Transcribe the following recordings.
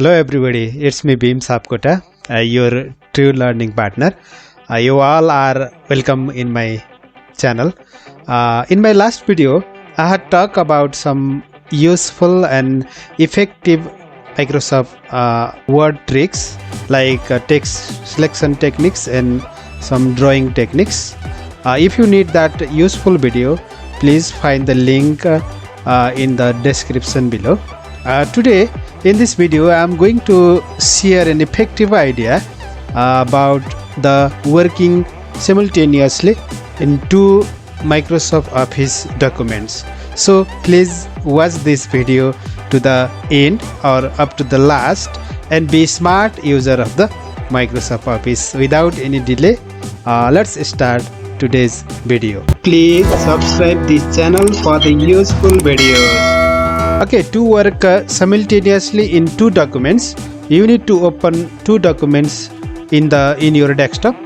Hello everybody, it's me Bhim Sapkota, your true learning partner. You all are welcome in my channel. In my last video, I had talked about some useful and effective Microsoft Word tricks like text selection techniques and some drawing techniques. If you need that useful video, please find the link in the description below. Today in this video I am going to share an effective idea about the working simultaneously in two Microsoft Office documents. So please watch this video to the end or up to the last and be smart user of the Microsoft Office. Without any delay, let's start today's video. Please subscribe this channel for the useful videos. Okay, to work simultaneously in two documents, you need to open two documents in your desktop,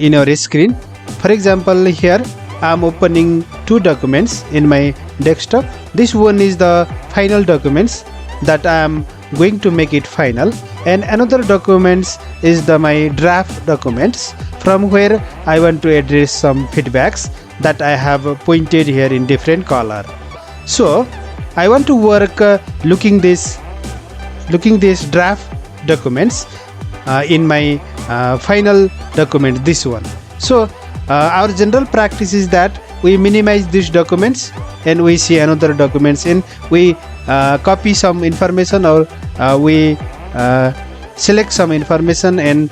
in your screen. For example, here I am opening two documents in my desktop. This one is the final documents that I am going to make it final, and another documents is my draft documents from where I want to address some feedbacks that I have pointed here in different color. So I want to work looking this draft documents in my final document, this one. So our general practice is that we minimize these documents and we see another documents, and we copy some information or we select some information and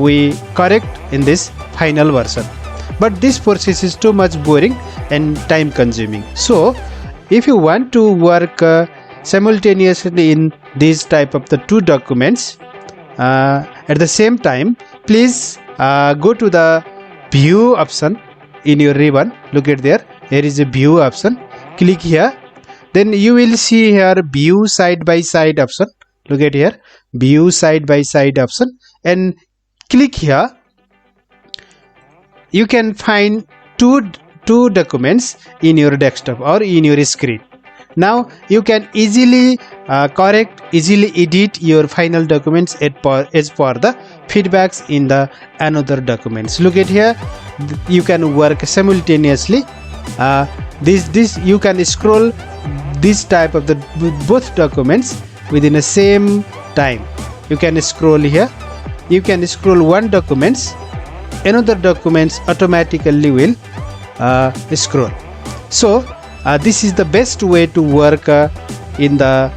we correct in this final version. But this process is too much boring and time consuming. So if you want to work simultaneously in these type of the two documents at the same time, please go to the view option in your ribbon. Look at there is a view option. Click here, then you will see here view side by side option. Look at here, view side by side option, and click here. You can find two documents in your desktop or in your screen. Now you can easily correct, easily edit your final documents as per the feedbacks in the another documents. Look at here, you can work simultaneously. This you can scroll this type of the both documents within the same time. You can scroll here, you can scroll one documents, another documents automatically will scroll. So this is the best way to work in the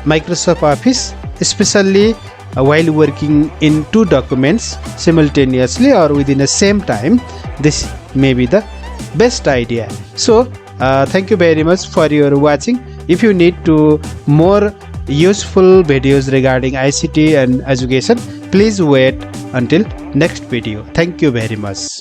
Microsoft Office, especially while working in two documents simultaneously or within the same time. This may be the best idea. So thank you very much for your watching. If you need to more useful videos regarding ICT and education, please wait until next video. Thank you very much.